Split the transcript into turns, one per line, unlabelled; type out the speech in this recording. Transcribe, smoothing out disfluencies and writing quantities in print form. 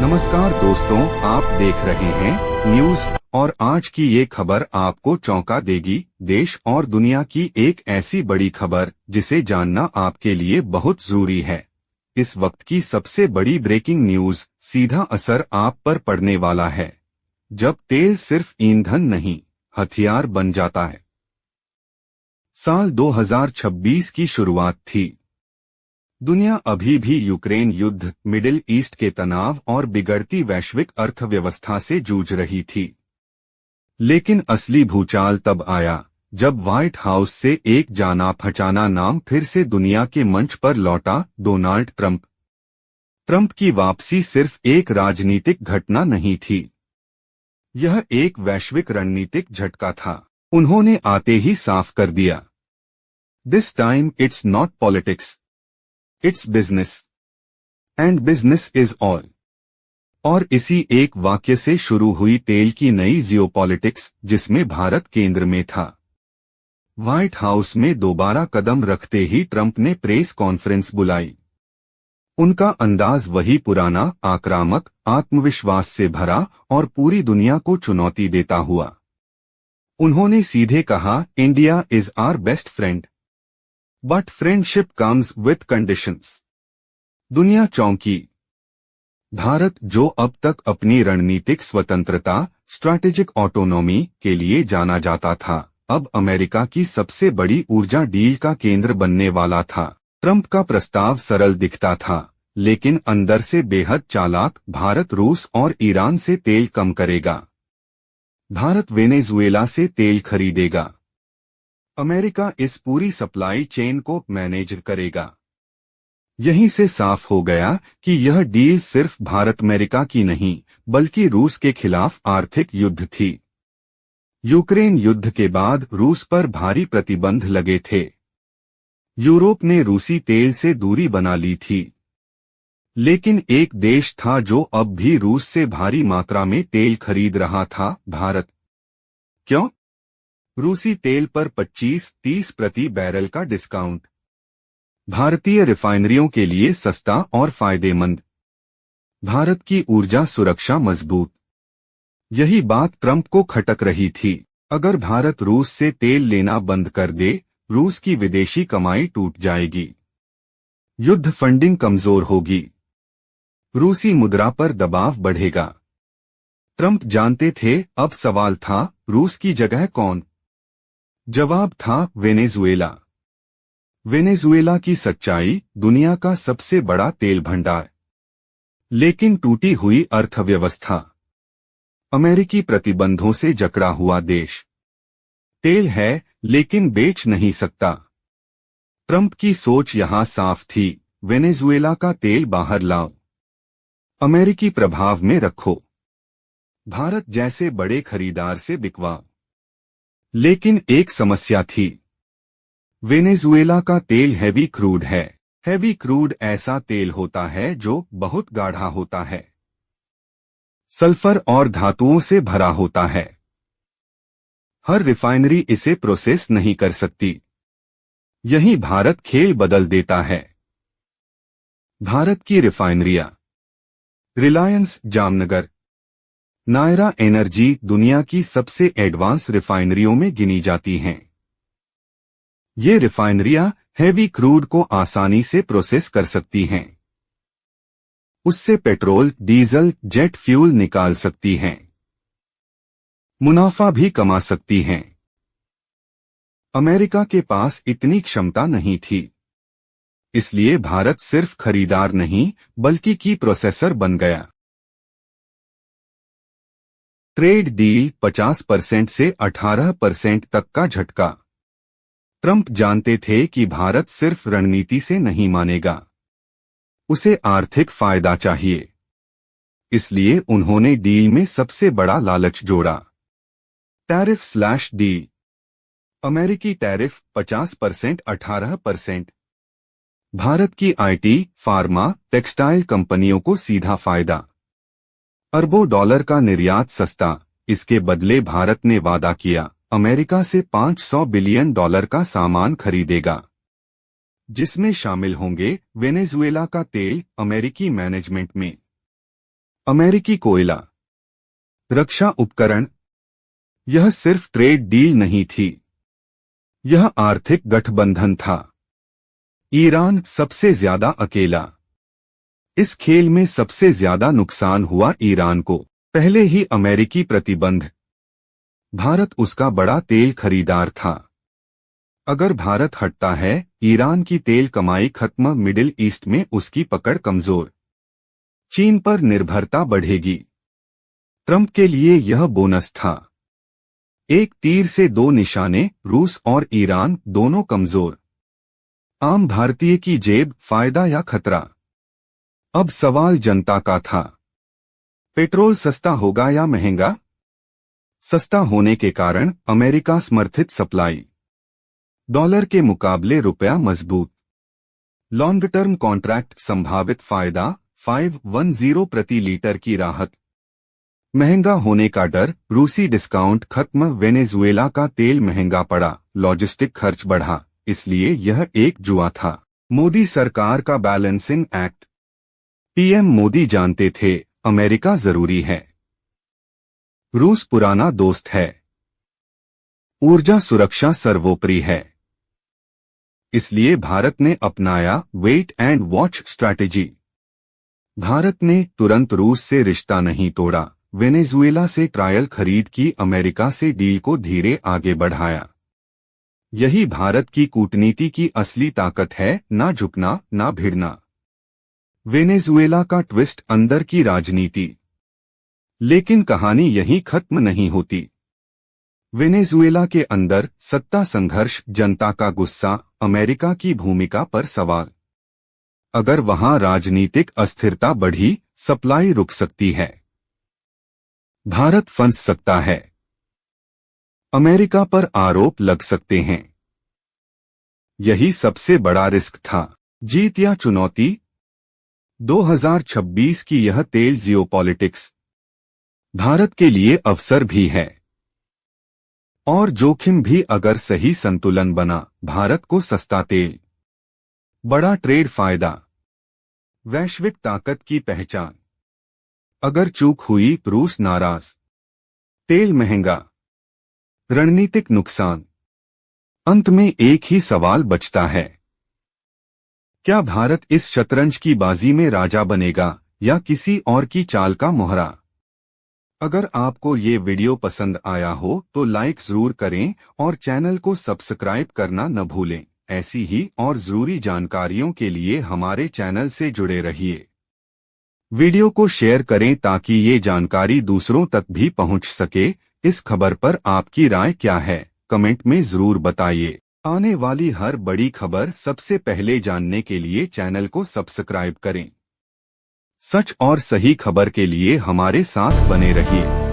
नमस्कार दोस्तों, आप देख रहे हैं न्यूज और आज की ये खबर आपको चौंका देगी। देश और दुनिया की एक ऐसी बड़ी खबर जिसे जानना आपके लिए बहुत जरूरी है। इस वक्त की सबसे बड़ी ब्रेकिंग न्यूज, सीधा असर आप पर पड़ने वाला है जब तेल सिर्फ ईंधन नहीं हथियार बन जाता है। साल 2026 की शुरुआत थी। दुनिया अभी भी यूक्रेन युद्ध, मिडिल ईस्ट के तनाव और बिगड़ती वैश्विक अर्थव्यवस्था से जूझ रही थी। लेकिन असली भूचाल तब आया जब व्हाइट हाउस से एक जाना पहचाना नाम फिर से दुनिया के मंच पर लौटा, डोनाल्ड ट्रंप। ट्रंप की वापसी सिर्फ एक राजनीतिक घटना नहीं थी, यह एक वैश्विक रणनीतिक झटका था। उन्होंने आते ही साफ कर दिया, this time it's not politics, it's business and business is all. और इसी एक वाक्य से शुरू हुई तेल की नई जियोपॉलिटिक्स, जिसमें भारत केंद्र में था। व्हाइट हाउस में दोबारा कदम रखते ही ट्रंप ने प्रेस कॉन्फ्रेंस बुलाई। उनका अंदाज वही पुराना, आक्रामक, आत्मविश्वास से भरा और पूरी दुनिया को चुनौती देता हुआ। उन्होंने सीधे कहा, India is our best friend but friendship comes with conditions. दुनिया चौंकी। भारत, जो अब तक अपनी रणनीतिक स्वतंत्रता, स्ट्रैटेजिक ऑटोनॉमी के लिए जाना जाता था, अब अमेरिका की सबसे बड़ी ऊर्जा डील का केंद्र बनने वाला था। ट्रंप का प्रस्ताव सरल दिखता था, लेकिन अंदर से बेहद चालाक। भारत रूस और ईरान से तेल कम करेगा, भारत वेनेजुएला से तेल खरीदेगा, अमेरिका इस पूरी सप्लाई चेन को मैनेज करेगा। यहीं से साफ हो गया कि यह डील सिर्फ भारत अमेरिका की नहीं, बल्कि रूस के खिलाफ आर्थिक युद्ध थी। यूक्रेन युद्ध के बाद रूस पर भारी प्रतिबंध लगे थे। यूरोप ने रूसी तेल से दूरी बना ली थी। लेकिन एक देश था जो अब भी रूस से भारी मात्रा में तेल खरीद रहा था, भारत। क्यों? रूसी तेल पर 25-30 प्रति बैरल का डिस्काउंट, भारतीय रिफाइनरियों के लिए सस्ता और फायदेमंद, भारत की ऊर्जा सुरक्षा मजबूत। यही बात ट्रंप को खटक रही थी। अगर भारत रूस से तेल लेना बंद कर दे, रूस की विदेशी कमाई टूट जाएगी, युद्ध फंडिंग कमजोर होगी, रूसी मुद्रा पर दबाव बढ़ेगा। ट्रंप जानते थे, अब सवाल था, रूस की जगह कौन? जवाब था, वेनेजुएला। वेनेजुएला की सच्चाई, दुनिया का सबसे बड़ा तेल भंडार, लेकिन टूटी हुई अर्थव्यवस्था, अमेरिकी प्रतिबंधों से जकड़ा हुआ देश। तेल है लेकिन बेच नहीं सकता। ट्रंप की सोच यहां साफ थी, वेनेजुएला का तेल बाहर लाओ, अमेरिकी प्रभाव में रखो, भारत जैसे बड़े खरीदार से बिकवाओ। लेकिन एक समस्या थी, वेनेजुएला का तेल हैवी क्रूड है। हैवी क्रूड ऐसा तेल होता है जो बहुत गाढ़ा होता है, सल्फर और धातुओं से भरा होता है। हर रिफाइनरी इसे प्रोसेस नहीं कर सकती। यही भारत खेल बदल देता है। भारत की रिफाइनरियां, रिलायंस जामनगर, नायरा एनर्जी दुनिया की सबसे एडवांस रिफाइनरियों में गिनी जाती हैं। ये रिफाइनरियां हैवी क्रूड को आसानी से प्रोसेस कर सकती हैं। उससे पेट्रोल, डीजल, जेट फ्यूल निकाल सकती हैं, मुनाफा भी कमा सकती हैं। अमेरिका के पास इतनी क्षमता नहीं थी, इसलिए भारत सिर्फ खरीदार नहीं बल्कि की प्रोसेसर बन गया। ट्रेड डील, 50% से 18% तक का झटका। ट्रंप जानते थे कि भारत सिर्फ रणनीति से नहीं मानेगा, उसे आर्थिक फायदा चाहिए। इसलिए उन्होंने डील में सबसे बड़ा लालच जोड़ा, टैरिफ/डील। अमेरिकी टैरिफ 50%, 18%। भारत की आईटी, फार्मा, टेक्सटाइल कंपनियों को सीधा फायदा, अरबों डॉलर का निर्यात सस्ता। इसके बदले भारत ने वादा किया, अमेरिका से $500 बिलियन का सामान खरीदेगा, जिसमें शामिल होंगे वेनेजुएला का तेल, अमेरिकी मैनेजमेंट में अमेरिकी कोयला, रक्षा उपकरण। यह सिर्फ ट्रेड डील नहीं थी, यह आर्थिक गठबंधन था। ईरान सबसे ज्यादा अकेला। इस खेल में सबसे ज्यादा नुकसान हुआ ईरान को। पहले ही अमेरिकी प्रतिबंध। भारत उसका बड़ा तेल खरीदार था। अगर भारत हटता है, ईरान की तेल कमाई खत्म, मिडिल ईस्ट में उसकी पकड़ कमजोर, चीन पर निर्भरता बढ़ेगी। ट्रंप के लिए यह बोनस था। एक तीर से दो निशाने, रूस और ईरान दोनों कमजोर। आम भारतीय की जेब, फायदा या खतरा? अब सवाल जनता का था। पेट्रोल सस्ता होगा या महंगा? सस्ता होने के कारण अमेरिका समर्थित सप्लाई, डॉलर के मुकाबले रुपया मजबूत, लॉन्ग टर्म कॉन्ट्रैक्ट, संभावित फायदा 510 प्रति लीटर की राहत। महंगा होने का डर, रूसी डिस्काउंट खत्म, वेनेजुएला का तेल महंगा पड़ा, लॉजिस्टिक खर्च बढ़ा, इसलिए यह एक जुआ था। मोदी सरकार का बैलेंसिंग एक्ट। पीएम मोदी जानते थे अमेरिका जरूरी है, रूस पुराना दोस्त है, ऊर्जा सुरक्षा सर्वोपरि है। इसलिए भारत ने अपनाया wait and watch strategy. Bharat ने तुरंत रूस से रिश्ता नहीं तोड़ा, वेनेजुएला से ट्रायल खरीद की, अमेरिका से डील को धीरे आगे बढ़ाया। यही भारत की कूटनीति की असली ताकत है, ना झुकना ना भिड़ना। वेनेजुएला का ट्विस्ट, अंदर की राजनीति। लेकिन कहानी यहीं खत्म नहीं होती। वेनेजुएला के अंदर सत्ता संघर्ष, जनता का गुस्सा, अमेरिका की भूमिका पर सवाल। अगर वहां राजनीतिक अस्थिरता बढ़ी, सप्लाई रुक सकती है, भारत फंस सकता है, अमेरिका पर आरोप लग सकते हैं। यही सबसे बड़ा रिस्क था। जीत या चुनौती? 2026 की यह तेल जियोपॉलिटिक्स भारत के लिए अवसर भी है और जोखिम भी। अगर सही संतुलन बना, भारत को सस्ता तेल, बड़ा ट्रेड फायदा, वैश्विक ताकत की पहचान। अगर चूक हुई, रूस नाराज, तेल महंगा, रणनीतिक नुकसान। अंत में एक ही सवाल बचता है, क्या भारत इस शतरंज की बाजी में राजा बनेगा या किसी और की चाल का मोहरा? अगर आपको ये वीडियो पसंद आया हो तो लाइक जरूर करें और चैनल को सब्सक्राइब करना न भूलें। ऐसी ही और जरूरी जानकारियों के लिए हमारे चैनल से जुड़े रहिए। वीडियो को शेयर करें ताकि ये जानकारी दूसरों तक भी पहुंच सके। इस खबर पर आपकी राय क्या है, कमेंट में जरूर बताइए। आने वाली हर बड़ी खबर सबसे पहले जानने के लिए चैनल को सब्सक्राइब करें। सच और सही खबर के लिए हमारे साथ बने रहिए।